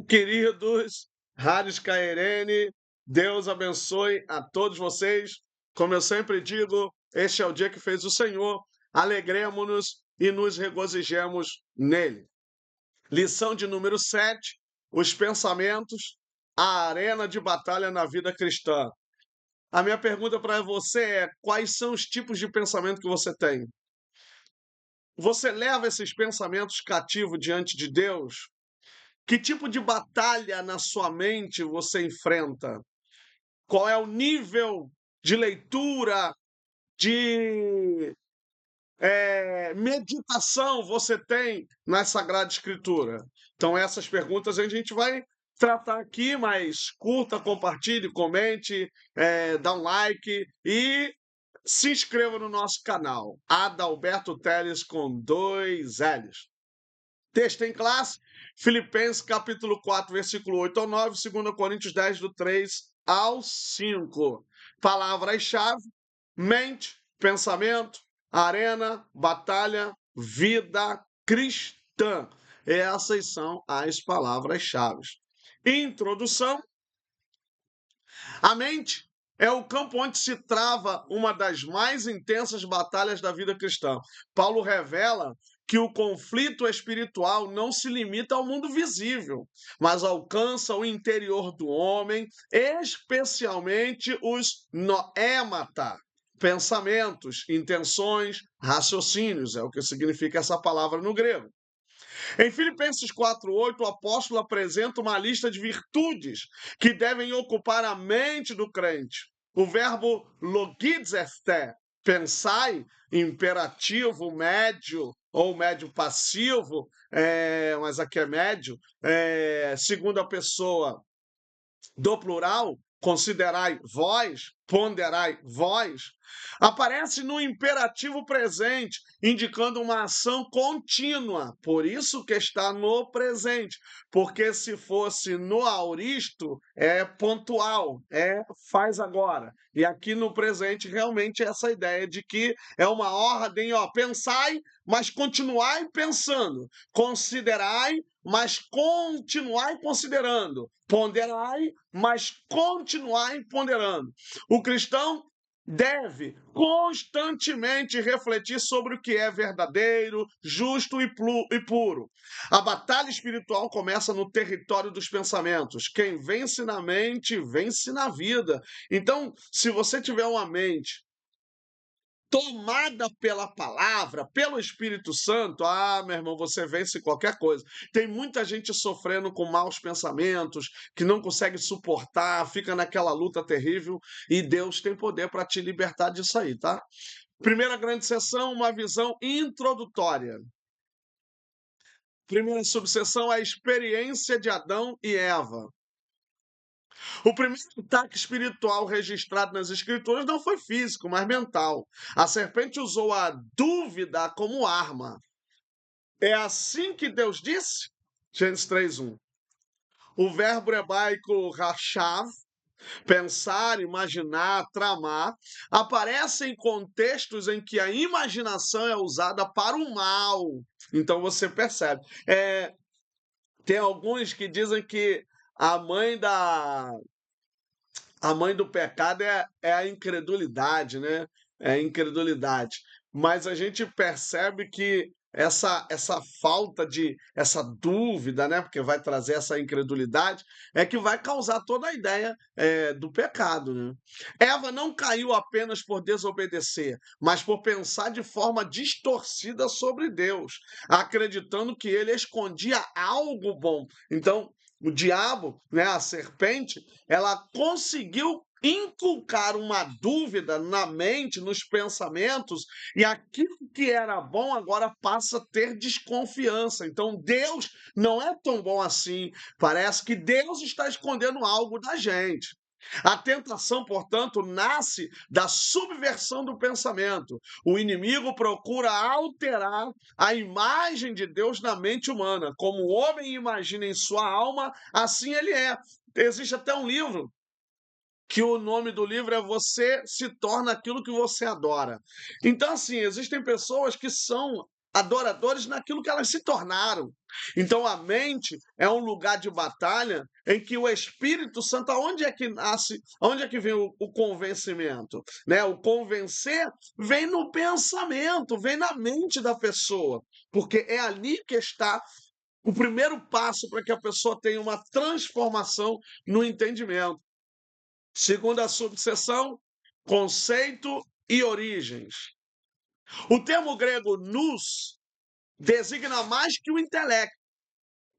Queridos, Haris Caerene, Deus abençoe a todos vocês. Como eu sempre digo, este é o dia que fez o Senhor. Alegremo-nos e nos regozijemos nele. Lição de número 7: os pensamentos, a arena de batalha na vida cristã. A minha pergunta para você é: quais são os tipos de pensamento que você tem? Você leva esses pensamentos cativos diante de Deus? Que tipo de batalha na sua mente você enfrenta? Qual é o nível de leitura, de meditação você tem na Sagrada Escritura? Então, essas perguntas a gente vai tratar aqui, mas curta, compartilhe, comente, dá um like e se inscreva no nosso canal. Adalberto Teles com 2 L's. Texto em classe, Filipenses capítulo 4, versículo 8 ao 9, 2 Coríntios 10, do 3 ao 5. Palavras-chave: mente, pensamento, arena, batalha, vida cristã. Essas são as palavras-chave. Introdução: a mente é o campo onde se trava uma das mais intensas batalhas da vida cristã. Paulo revela que o conflito espiritual não se limita ao mundo visível, mas alcança o interior do homem, especialmente os noémata, pensamentos, intenções, raciocínios, é o que significa essa palavra no grego. Em Filipenses 4:8, o apóstolo apresenta uma lista de virtudes que devem ocupar a mente do crente. O verbo logizesté, pensai, imperativo médio ou médio passivo, mas aqui é médio, segunda pessoa do plural, considerai vós, ponderai vós, aparece no imperativo presente, indicando uma ação contínua. Por isso que está no presente, porque se fosse no auristo, é pontual, faz agora. E aqui no presente, realmente, essa ideia de que é uma ordem, pensai, mas continuai pensando, considerai, mas continuai considerando, ponderai, mas continuai ponderando. O cristão deve constantemente refletir sobre o que é verdadeiro, justo e puro. A batalha espiritual começa no território dos pensamentos. Quem vence na mente, vence na vida. Então, se você tiver uma mente tomada pela palavra, pelo Espírito Santo, meu irmão, você vence qualquer coisa. Tem muita gente sofrendo com maus pensamentos, que não consegue suportar, fica naquela luta terrível, e Deus tem poder para te libertar disso aí, tá? Primeira grande sessão, uma visão introdutória. Primeira subseção, a experiência de Adão e Eva. O primeiro ataque espiritual registrado nas Escrituras não foi físico, mas mental. A serpente usou a dúvida como arma. É assim que Deus disse? Gênesis 3:1. O verbo hebraico rashav, pensar, imaginar, tramar, aparece em contextos em que a imaginação é usada para o mal. Então você percebe. Tem alguns que dizem que a mãe do pecado é a incredulidade, né? É a incredulidade. Mas a gente percebe que essa falta essa dúvida, né? Porque vai trazer essa incredulidade, é que vai causar toda a ideia do pecado, né? Eva não caiu apenas por desobedecer, mas por pensar de forma distorcida sobre Deus, acreditando que ele escondia algo bom. Então, o diabo, né, a serpente, ela conseguiu inculcar uma dúvida na mente, nos pensamentos, e aquilo que era bom agora passa a ter desconfiança. Então Deus não é tão bom assim. Parece que Deus está escondendo algo da gente. A tentação, portanto, nasce da subversão do pensamento. O inimigo procura alterar a imagem de Deus na mente humana. Como o homem imagina em sua alma, assim ele é. Existe até um livro que o nome do livro é Você se torna aquilo que você adora. Então, assim, existem pessoas que são adoradores naquilo que elas se tornaram. Então a mente é um lugar de batalha em que o Espírito Santo, aonde é que nasce, aonde é que vem o convencimento? Né? O convencer vem no pensamento, vem na mente da pessoa, porque é ali que está o primeiro passo para que a pessoa tenha uma transformação no entendimento. Segunda subseção, conceito e origens. O termo grego nous designa mais que o intelecto,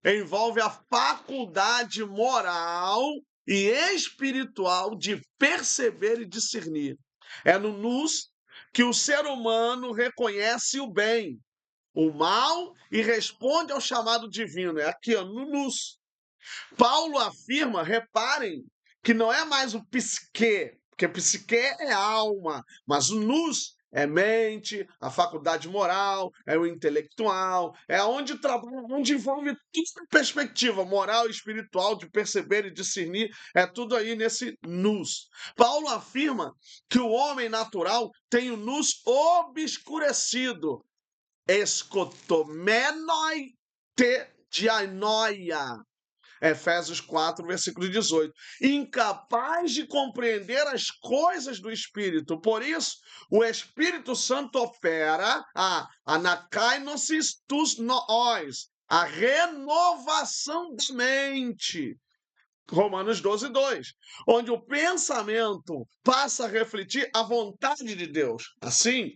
envolve a faculdade moral e espiritual de perceber e discernir. É no nous que o ser humano reconhece o bem, o mal e responde ao chamado divino. É aqui, ó, no nous. Paulo afirma, reparem, que não é mais o psique, porque psique é alma, mas o nous é mente, a faculdade moral, é o intelectual, é onde trabalha, onde envolve toda a perspectiva moral e espiritual de perceber e discernir, é tudo aí nesse nous. Paulo afirma que o homem natural tem o nous obscurecido, escotomenoi te dianoia. Efésios 4, versículo 18. Incapaz de compreender as coisas do Espírito. Por isso, o Espírito Santo opera a anakainosis tus noos, a renovação da mente. Romanos 12, 2. Onde o pensamento passa a refletir a vontade de Deus. Assim,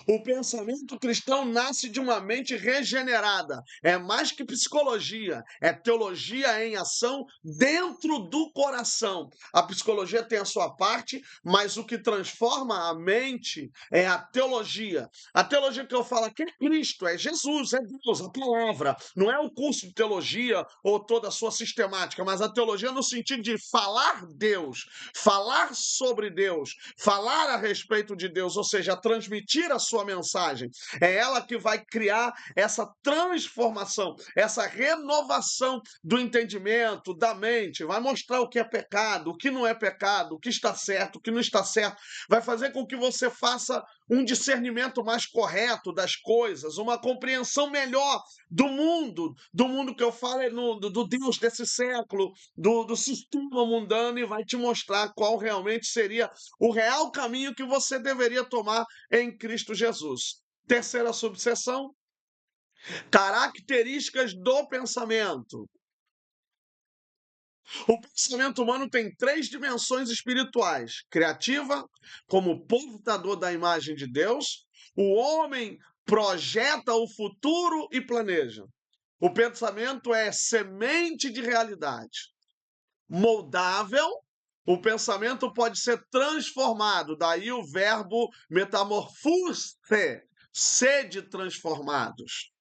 o pensamento cristão nasce de uma mente regenerada. É mais que psicologia, é teologia em ação dentro do coração. A psicologia tem a sua parte, mas o que transforma a mente é a teologia. A teologia que eu falo aqui é Cristo, é Jesus, é Deus, a palavra. Não é o curso de teologia ou toda a sua sistemática, mas a teologia no sentido de falar Deus, falar sobre Deus, falar a respeito de Deus, ou seja, transmitir a sua mensagem. É ela que vai criar essa transformação, essa renovação do entendimento, da mente, vai mostrar o que é pecado, o que não é pecado, o que está certo, o que não está certo, vai fazer com que você faça um discernimento mais correto das coisas, uma compreensão melhor do mundo que eu falo é do Deus desse século, do sistema mundano, e vai te mostrar qual realmente seria o real caminho que você deveria tomar em Cristo Jesus. Terceira subseção, características do pensamento. O pensamento humano tem três dimensões espirituais: criativa, como portador da imagem de Deus, o homem projeta o futuro e planeja. O pensamento é semente de realidade. Moldável, o pensamento pode ser transformado, daí o verbo metamorfose, sede transformados.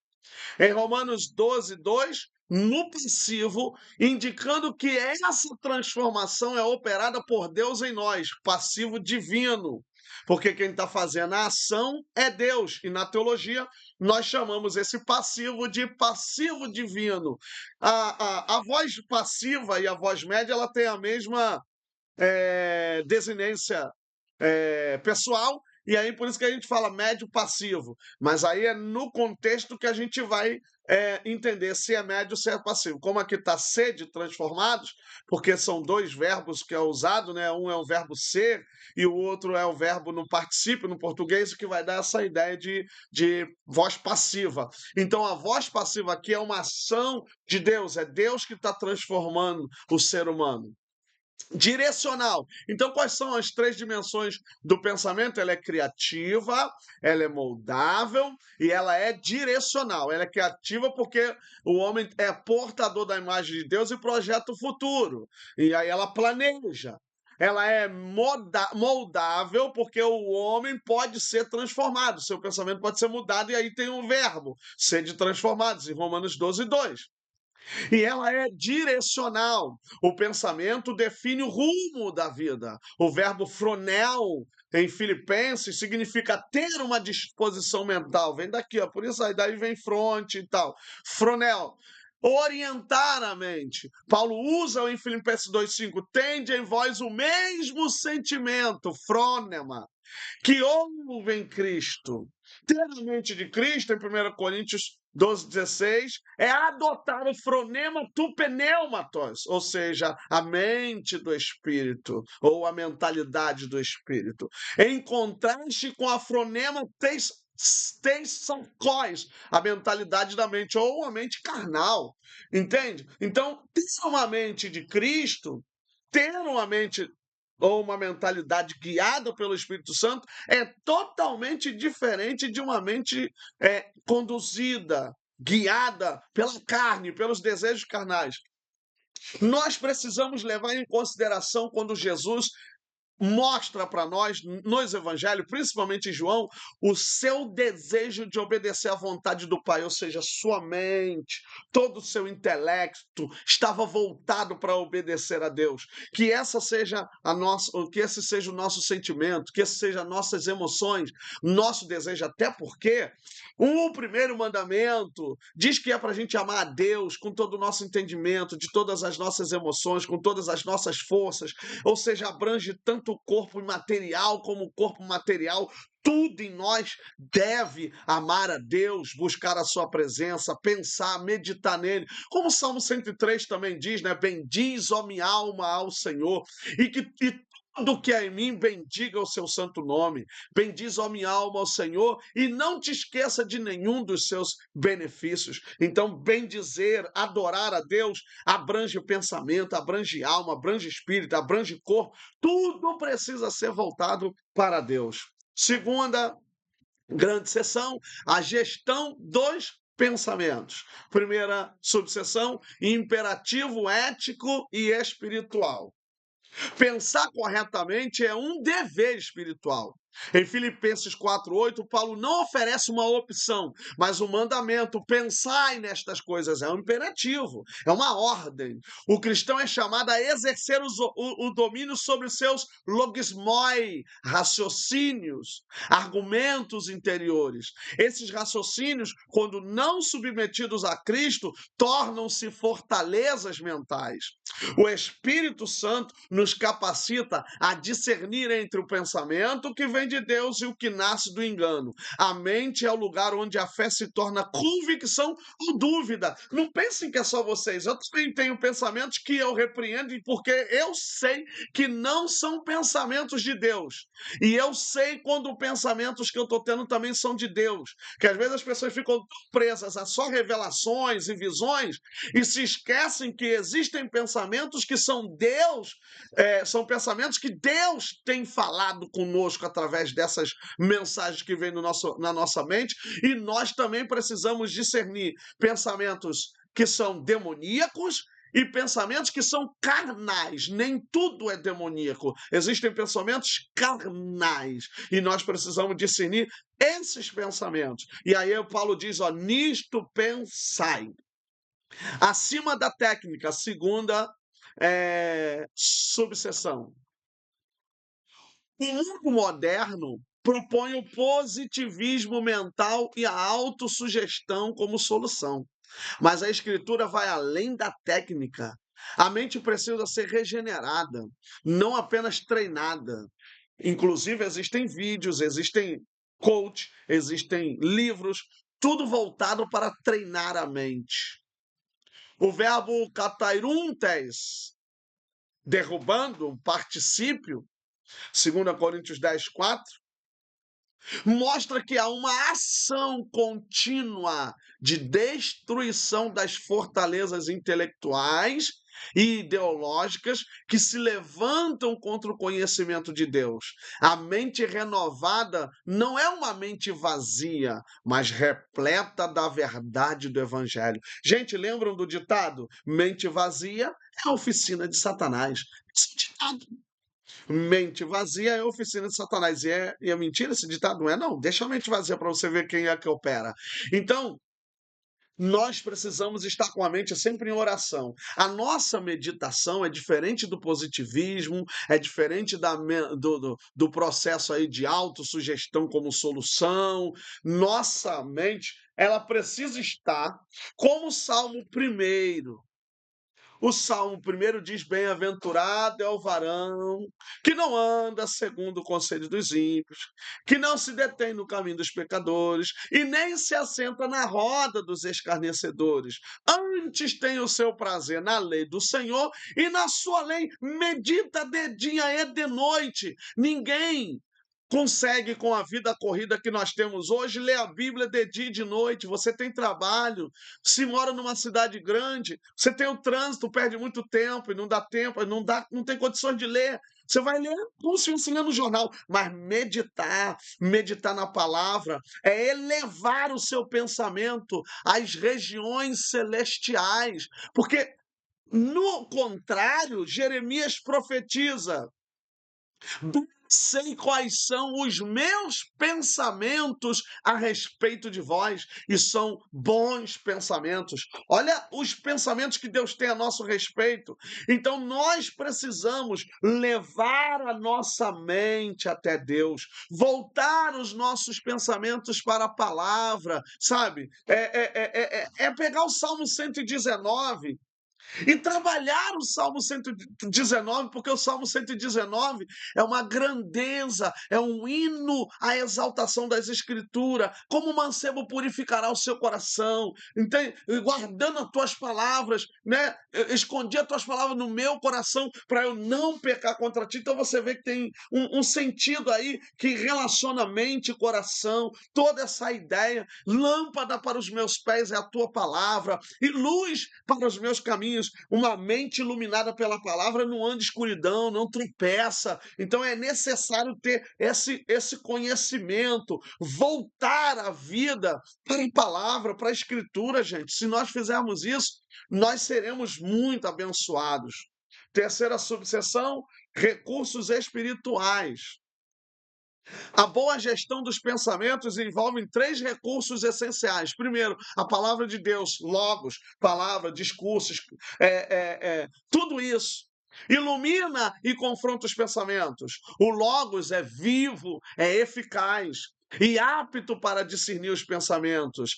Em Romanos 12, 2, no passivo, indicando que essa transformação é operada por Deus em nós, passivo divino. Porque quem está fazendo a ação é Deus. E na teologia, nós chamamos esse passivo de passivo divino. A voz passiva e a voz média ela tem a mesma desinência pessoal, e aí por isso que a gente fala médio passivo. Mas aí é no contexto que a gente vai entender se é médio ou se é passivo. Como aqui está sede transformados, porque são dois verbos que é usado, né? Um é o verbo ser e o outro é o verbo no particípio, no português, que vai dar essa ideia de voz passiva. Então a voz passiva aqui é uma ação de Deus, é Deus que está transformando o ser humano. Direcional. Então, quais são as três dimensões do pensamento? Ela é criativa, ela é moldável e ela é direcional. Ela é criativa porque o homem é portador da imagem de Deus e projeta o futuro. E aí ela planeja. Ela é moldável porque o homem pode ser transformado, seu pensamento pode ser mudado, e aí tem um verbo, ser de transformados, em Romanos 12, 2. E ela é direcional. O pensamento define o rumo da vida. O verbo fronel em Filipenses significa ter uma disposição mental. Vem daqui, ó, por isso aí daí vem fronte e tal. Fronel. Orientar a mente. Paulo usa em Filipenses 2,5, tende em vós o mesmo sentimento, frônema. que ouvem Cristo. Ter a mente de Cristo, em 1 Coríntios 12:16, é adotar o fronema tu pneumatos, ou seja, a mente do Espírito, ou a mentalidade do Espírito, em contraste com a fronema teissarkos, a mentalidade da mente, ou a mente carnal, entende? Então, ter uma mente de Cristo, ter uma mente ou uma mentalidade guiada pelo Espírito Santo é totalmente diferente de uma mente conduzida, guiada pela carne, pelos desejos carnais. Nós precisamos levar em consideração quando Jesus mostra para nós, nos evangelhos, principalmente em João, o seu desejo de obedecer à vontade do Pai, ou seja, sua mente, todo o seu intelecto estava voltado para obedecer a Deus. Que essa seja a nossa, que esse seja o nosso sentimento, que esse seja nossas emoções, nosso desejo, até porque o primeiro mandamento diz que é para a gente amar a Deus com todo o nosso entendimento, de todas as nossas emoções, com todas as nossas forças, ou seja, abrange tanto o corpo imaterial como o corpo material. Tudo em nós deve amar a Deus, buscar a sua presença, pensar, meditar nele. Como o Salmo 103 também diz, né? Bendiz, ó minha alma, ao Senhor, e tudo que é em mim, bendiga o seu santo nome. Bendiz, ó minha alma, ao Senhor, e não te esqueça de nenhum dos seus benefícios. Então, bendizer, adorar a Deus, abrange pensamento, abrange alma, abrange espírito, abrange corpo. Tudo precisa ser voltado para Deus. Segunda grande seção, a gestão dos pensamentos. Primeira subseção, imperativo ético e espiritual. Pensar corretamente é um dever espiritual. Em Filipenses 4:8, Paulo não oferece uma opção, mas um mandamento. Pensai nestas coisas, é um imperativo, é uma ordem. O cristão é chamado a exercer o domínio sobre os seus logismoi, raciocínios, argumentos interiores. Esses raciocínios, quando não submetidos a Cristo, tornam-se fortalezas mentais. O Espírito Santo nos capacita a discernir entre o pensamento que vem de Deus e o que nasce do engano. A mente é o lugar onde a fé se torna convicção ou dúvida. Não pensem que é só vocês. Eu também tenho pensamentos que eu repreendo porque eu sei que não são pensamentos de Deus. E eu sei quando pensamentos que eu estou tendo também são de Deus. Que às vezes as pessoas ficam tão presas a só revelações e visões e se esquecem que existem pensamentos que são Deus, são pensamentos que Deus tem falado conosco através dessas mensagens que vêm na nossa mente, e nós também precisamos discernir pensamentos que são demoníacos e pensamentos que são carnais. Nem tudo é demoníaco. Existem pensamentos carnais e nós precisamos discernir esses pensamentos. E aí o Paulo diz, ó, nisto pensai. Acima da técnica, segunda subseção. O mundo moderno propõe o positivismo mental e a autossugestão como solução. Mas a escritura vai além da técnica. A mente precisa ser regenerada, não apenas treinada. Inclusive, existem vídeos, existem coach, existem livros, tudo voltado para treinar a mente. O verbo katairuntes, derrubando, um particípio, 2 Coríntios 10:4, mostra que há uma ação contínua de destruição das fortalezas intelectuais e ideológicas que se levantam contra o conhecimento de Deus. A mente renovada não é uma mente vazia, mas repleta da verdade do Evangelho. Gente, lembram do ditado? Mente vazia é a oficina de Satanás. Esse ditado. Mente vazia é a oficina de Satanás. E é mentira esse ditado? Não é, não. Deixa a mente vazia para você ver quem é que opera. Então, nós precisamos estar com a mente sempre em oração. A nossa meditação é diferente do positivismo, é diferente do processo aí de autossugestão como solução. Nossa mente, ela precisa estar como o Salmo 1. o Salmo primeiro diz: bem-aventurado é o varão que não anda segundo o conselho dos ímpios, que não se detém no caminho dos pecadores e nem se assenta na roda dos escarnecedores. Antes tem o seu prazer na lei do Senhor e na sua lei medita de dia e de noite. Ninguém consegue, com a vida corrida que nós temos hoje, ler a Bíblia de dia e de noite. Você tem trabalho, se mora numa cidade grande, você tem o trânsito, perde muito tempo e não dá tempo, não tem condições de ler. Você vai ler como se fosse lendo no jornal, mas meditar na palavra, é elevar o seu pensamento às regiões celestiais, porque no contrário, Jeremias profetiza: bem sei quais são os meus pensamentos a respeito de vós, e são bons pensamentos. Olha os pensamentos que Deus tem a nosso respeito. Então nós precisamos levar a nossa mente até Deus, voltar os nossos pensamentos para a palavra, sabe? É pegar o Salmo 119 e trabalhar o Salmo 119, porque o Salmo 119 é uma grandeza, é um hino à exaltação das Escrituras. Como o mancebo purificará o seu coração, entende? Guardando as tuas palavras, né? Eu escondi as tuas palavras no meu coração para eu não pecar contra ti. Então você vê que tem um sentido aí que relaciona mente e coração, toda essa ideia. Lâmpada para os meus pés é a tua palavra e luz para os meus caminhos. Uma mente iluminada pela palavra não anda em escuridão, não tropeça. Então é necessário ter esse conhecimento, voltar a vida para a palavra, para a escritura, gente. Se nós fizermos isso, nós seremos muito abençoados. Terceira subseção: recursos espirituais. A boa gestão dos pensamentos envolve três recursos essenciais. Primeiro, a palavra de Deus, logos, palavra, discursos, tudo isso. Ilumina e confronta os pensamentos. O logos é vivo, é eficaz e apto para discernir os pensamentos.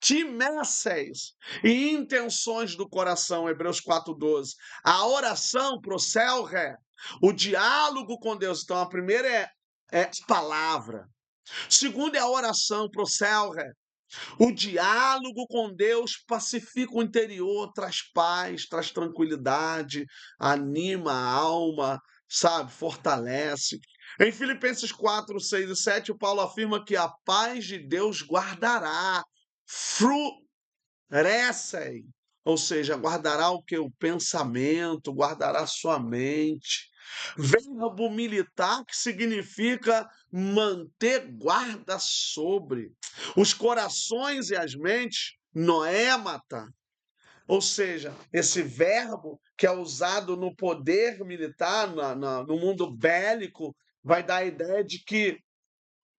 Entimeces e intenções do coração, Hebreus 4:12. A oração, proselre, o diálogo com Deus. Então, a primeira é palavra. Segundo é a oração, proselre. O diálogo com Deus pacifica o interior, traz paz, traz tranquilidade, anima a alma, sabe, fortalece. Em Filipenses 4:6 e 7, o Paulo afirma que a paz de Deus guardará, florescem, ou seja, guardará o que? O pensamento, guardará sua mente. Verbo militar que significa manter guarda sobre os corações e as mentes, noêmata. Ou seja, esse verbo que é usado no poder militar, no mundo bélico, vai dar a ideia de que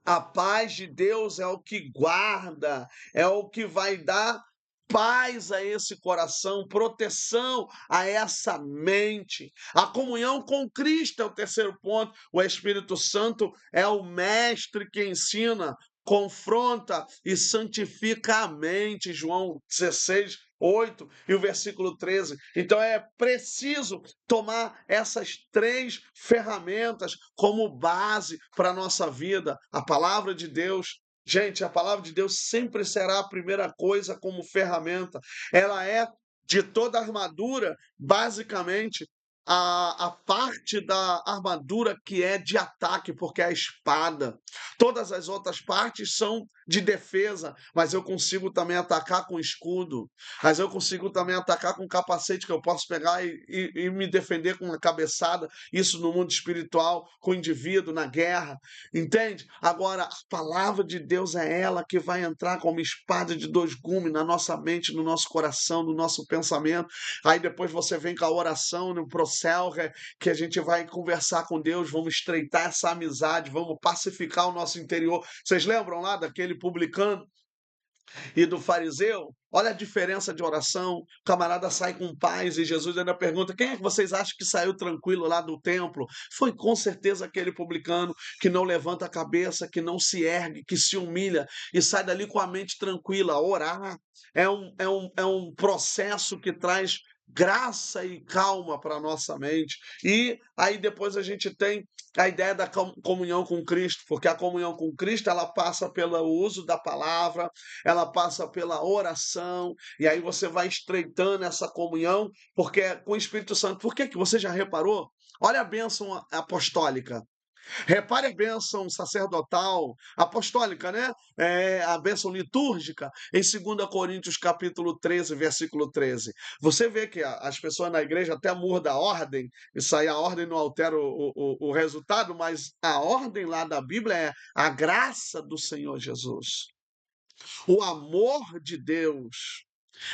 a paz de Deus é o que guarda, é o que vai dar paz a esse coração, proteção a essa mente. A comunhão com Cristo é o terceiro ponto. O Espírito Santo é o mestre que ensina, confronta e santifica a mente. João 16:8 e o versículo 13. Então é preciso tomar essas três ferramentas como base para a nossa vida. A palavra de Deus. Gente, a palavra de Deus sempre será a primeira coisa como ferramenta. Ela é de toda a armadura, basicamente, a parte da armadura que é de ataque, porque é a espada. Todas as outras partes são de defesa, mas eu consigo também atacar com escudo, mas eu consigo também atacar com capacete que eu posso pegar e me defender com uma cabeçada, isso no mundo espiritual, com o indivíduo, na guerra, entende? Agora, a palavra de Deus é ela que vai entrar como espada de dois gumes na nossa mente, no nosso coração, no nosso pensamento. Aí depois você vem com a oração, no proselre, que a gente vai conversar com Deus, vamos estreitar essa amizade, vamos pacificar o nosso interior. Vocês lembram lá daquele publicano e do fariseu? Olha a diferença de oração. O camarada sai com paz e Jesus ainda pergunta: quem é que vocês acham que saiu tranquilo lá do templo? Foi com certeza aquele publicano que não levanta a cabeça, que não se ergue, que se humilha e sai dali com a mente tranquila. Orar é um processo que traz graça e calma para a nossa mente. E aí depois a gente tem a ideia da comunhão com Cristo, porque a comunhão com Cristo ela passa pelo uso da palavra, ela passa pela oração, e aí você vai estreitando essa comunhão, porque é com o Espírito Santo. Por que que você já reparou? Olha a bênção apostólica. Repare a bênção sacerdotal, apostólica, né? A bênção litúrgica, em 2 Coríntios capítulo 13, versículo 13. Você vê que as pessoas na igreja até mudam a ordem, isso aí a ordem não altera o resultado, mas a ordem lá da Bíblia é a graça do Senhor Jesus, o amor de Deus,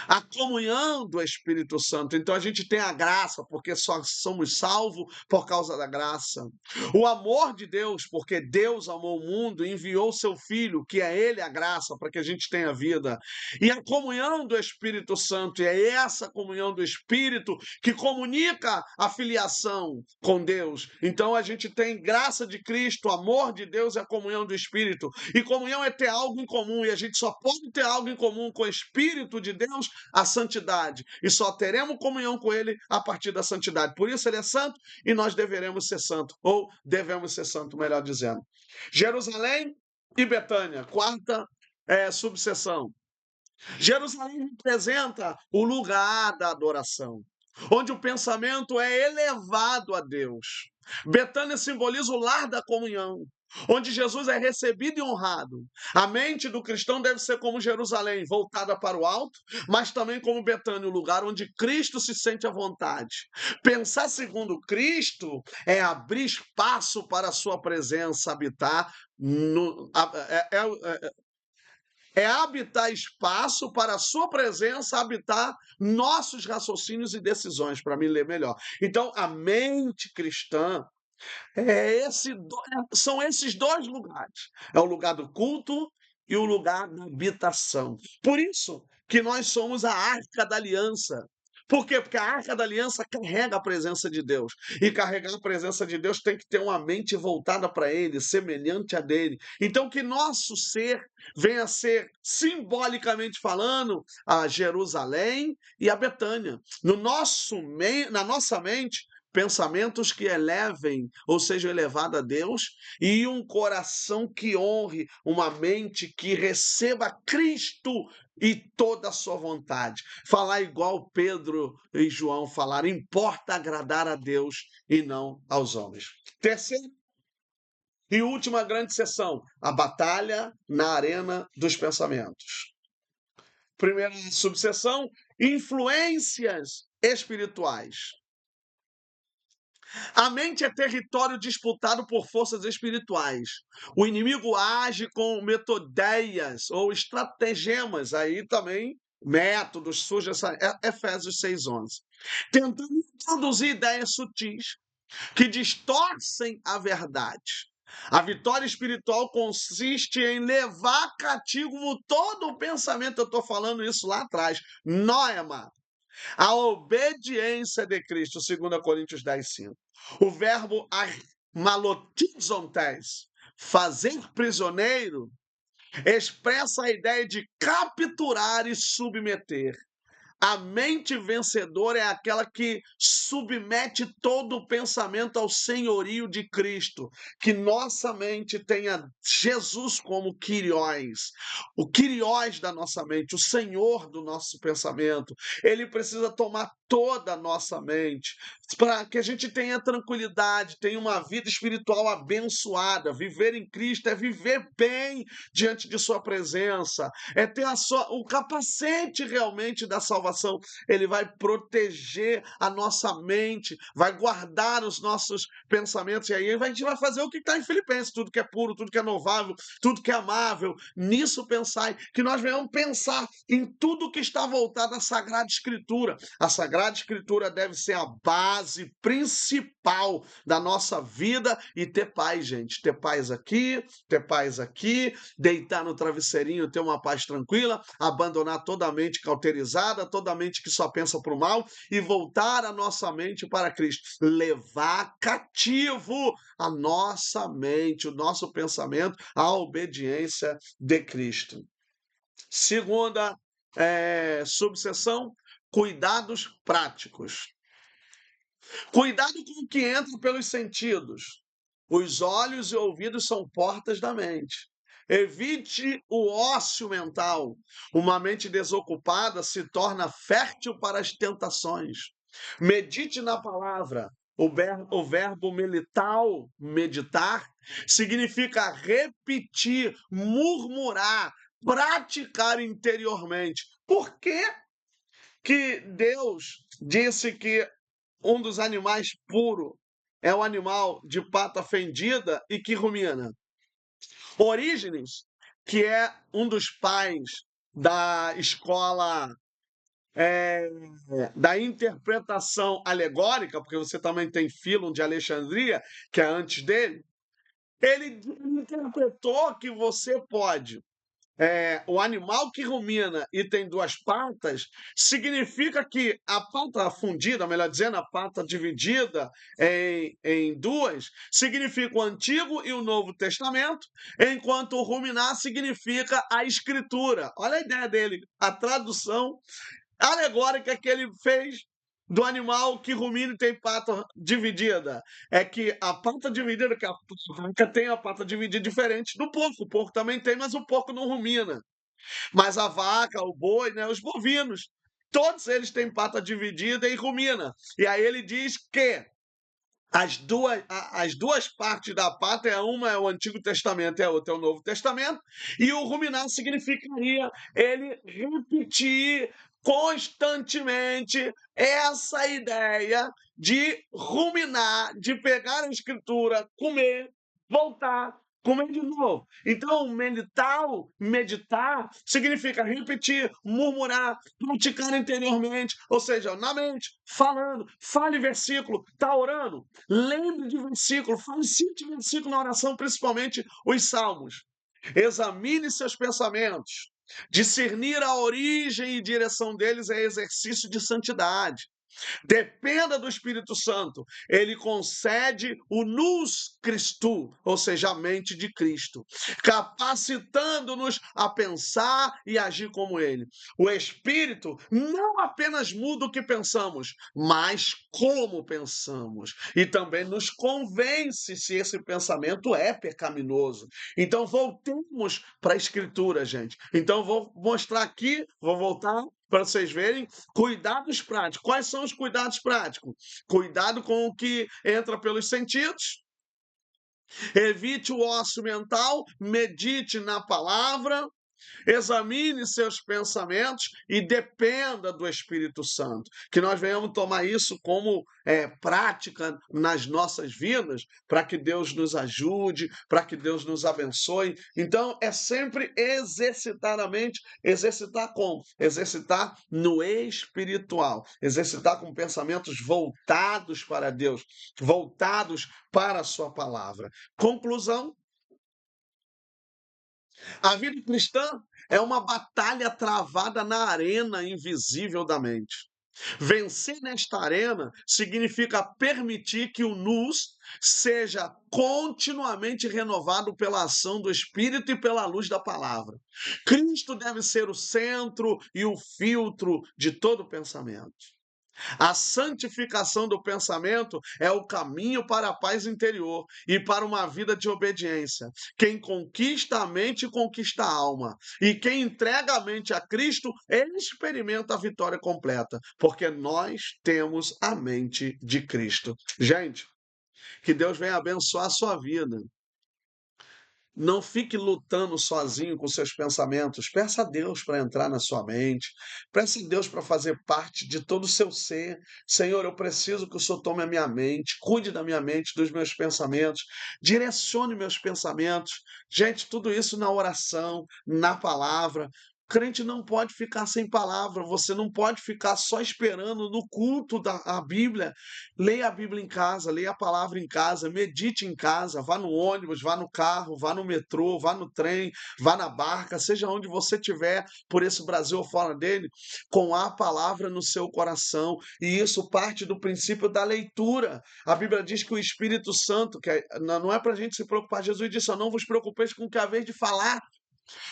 a comunhão do Espírito Santo. Então a gente tem a graça, porque só somos salvos por causa da graça. O amor de Deus, porque Deus amou o mundo e enviou o seu Filho, que é Ele a graça, para que a gente tenha vida. E a comunhão do Espírito Santo, e é essa comunhão do Espírito que comunica a filiação com Deus. Então a gente tem graça de Cristo, amor de Deus e a comunhão do Espírito. E comunhão é ter algo em comum, e a gente só pode ter algo em comum com o Espírito de Deus, a santidade. E só teremos comunhão com Ele a partir da santidade. Por isso Ele é santo e nós deveremos ser santo, ou devemos ser santo, melhor dizendo. Jerusalém e Betânia, quarta subseção. Jerusalém representa o lugar da adoração, onde o pensamento é elevado a Deus. Betânia simboliza o lar da comunhão, onde Jesus é recebido e honrado. A mente do cristão deve ser como Jerusalém, voltada para o alto, mas também como Betânia, o lugar onde Cristo se sente à vontade. Pensar segundo Cristo é abrir espaço para a sua presença habitar é habitar espaço para a sua presença, habitar nossos raciocínios e decisões, para me ler melhor. Então, a mente cristã são esses dois lugares. É o lugar do culto e o lugar da habitação. Por isso que nós somos a Arca da Aliança. Por quê? Porque a Arca da Aliança carrega a presença de Deus. E carregar a presença de Deus tem que ter uma mente voltada para Ele, semelhante a dele. Então, que nosso ser venha a ser, simbolicamente falando, a Jerusalém e a Betânia. Na nossa mente, pensamentos que elevem, ou sejam elevados a Deus, e um coração que honre, uma mente que receba Cristo e toda a sua vontade. Falar igual Pedro e João falaram, importa agradar a Deus e não aos homens. Terceira e última grande sessão, a batalha na arena dos pensamentos. Primeira subseção, influências espirituais. A mente é território disputado por forças espirituais. O inimigo age com metodeias ou estratagemas, aí também métodos, surge essa Efésios 6:11. Tentando introduzir ideias sutis que distorcem a verdade. A vitória espiritual consiste em levar cativo todo o pensamento, eu estou falando isso lá atrás, noema, a obediência de Cristo, 2 Coríntios 10:5. O verbo malotizontes, fazer prisioneiro, expressa a ideia de capturar e submeter. A mente vencedora é aquela que submete todo o pensamento ao senhorio de Cristo. Que nossa mente tenha Jesus como Kyrios, o Kyrios da nossa mente, o Senhor do nosso pensamento. Ele precisa tomar toda a nossa mente, para que a gente tenha tranquilidade, tenha uma vida espiritual abençoada. Viver em Cristo é viver bem diante de sua presença, é ter o capacete realmente da salvação. Ele vai proteger a nossa mente, vai guardar os nossos pensamentos, e aí a gente vai fazer o que está em Filipenses, tudo que é puro, tudo que é louvável, tudo que é amável, nisso pensai, que nós venhamos pensar em tudo que está voltado à Sagrada Escritura. A Sagrada Escritura deve ser a base principal da nossa vida, e ter paz, gente, ter paz aqui, deitar no travesseirinho, ter uma paz tranquila, abandonar toda a mente cauterizada, toda a mente que só pensa para o mal, e voltar a nossa mente para Cristo. Levar cativo a nossa mente, o nosso pensamento, à obediência de Cristo. Segunda subseção, cuidados práticos. Cuidado com o que entra pelos sentidos. Os olhos e ouvidos são portas da mente. Evite o ócio mental. Uma mente desocupada se torna fértil para as tentações. Medite na palavra. O verbo meditar, significa repetir, murmurar, praticar interiormente. Por que que Deus disse que um dos animais puros é o animal de pata fendida e que rumina? Orígenes, que é um dos pais da escola da interpretação alegórica, porque você também tem Fílon de Alexandria, que é antes dele, ele interpretou que você pode o animal que rumina e tem duas patas, significa que a pata fundida, melhor dizendo, a pata dividida em duas, significa o Antigo e o Novo Testamento, enquanto o ruminar significa a Escritura. Olha a ideia dele, a tradução alegórica que ele fez do animal que rumina e tem pata dividida. É que a pata dividida, que a vaca tem a pata dividida diferente do porco. O porco também tem, mas o porco não rumina. Mas a vaca, o boi, né, os bovinos, todos eles têm pata dividida e rumina. E aí ele diz que as duas partes da pata, uma é o Antigo Testamento e a outra é o Novo Testamento, e o ruminar significaria ele repetir constantemente essa ideia de ruminar, de pegar a escritura, comer, voltar, comer de novo. Então, meditar, significa repetir, murmurar, praticar interiormente, ou seja, na mente, falando, fale versículo, está orando, lembre de versículo, fale 5 versículos na oração, principalmente os salmos. Examine seus pensamentos. Discernir a origem e direção deles é exercício de santidade. Dependa do Espírito Santo. Ele concede o nous Christu, ou seja, a mente de Cristo, capacitando-nos a pensar e agir como ele. O Espírito não apenas muda o que pensamos, mas como pensamos. E também nos convence se esse pensamento é pecaminoso. Então, voltemos para a Escritura, gente. Então, vou mostrar aqui, vou voltar para vocês verem, cuidados práticos. Quais são os cuidados práticos? Cuidado com o que entra pelos sentidos. Evite o ócio mental, medite na palavra, examine seus pensamentos e dependa do Espírito Santo. Que nós venhamos tomar isso como prática nas nossas vidas, para que Deus nos ajude, para que Deus nos abençoe. Então, é sempre exercitar a mente. Exercitar como? Exercitar no espiritual. Exercitar com pensamentos voltados para Deus, voltados para a sua palavra. Conclusão: a vida cristã é uma batalha travada na arena invisível da mente. Vencer nesta arena significa permitir que o nous seja continuamente renovado pela ação do Espírito e pela luz da palavra. Cristo deve ser o centro e o filtro de todo pensamento. A santificação do pensamento é o caminho para a paz interior e para uma vida de obediência. Quem conquista a mente, conquista a alma. E quem entrega a mente a Cristo, ele experimenta a vitória completa, porque nós temos a mente de Cristo. Gente, que Deus venha abençoar a sua vida. Não fique lutando sozinho com seus pensamentos. Peça a Deus para entrar na sua mente. Peça a Deus para fazer parte de todo o seu ser. Senhor, eu preciso que o Senhor tome a minha mente, cuide da minha mente, dos meus pensamentos, direcione meus pensamentos. Gente, tudo isso na oração, na palavra. O crente não pode ficar sem palavra, você não pode ficar só esperando no culto da Bíblia. Leia a Bíblia em casa, leia a palavra em casa, medite em casa, vá no ônibus, vá no carro, vá no metrô, vá no trem, vá na barca, seja onde você estiver, por esse Brasil ou fora dele, com a palavra no seu coração. E isso parte do princípio da leitura. A Bíblia diz que o Espírito Santo, não é para a gente se preocupar, Jesus disse: "Eu não vos preocupeis com o que haver de falar".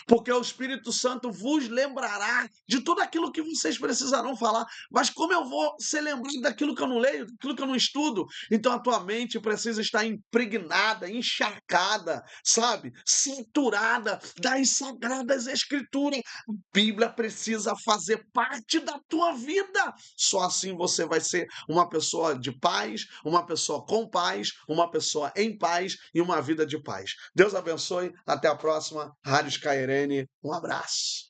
porque o Espírito Santo vos lembrará de tudo aquilo que vocês precisarão falar. Mas como eu vou ser lembrado daquilo que eu não leio, daquilo que eu não estudo? Então a tua mente precisa estar impregnada, encharcada, sabe? Cinturada das sagradas escrituras. A Bíblia precisa fazer parte da tua vida. Só assim você vai ser uma pessoa de paz, uma pessoa com paz, uma pessoa em paz e uma vida de paz. Deus abençoe. Até a próxima. Rádio Sky Irene. Um abraço.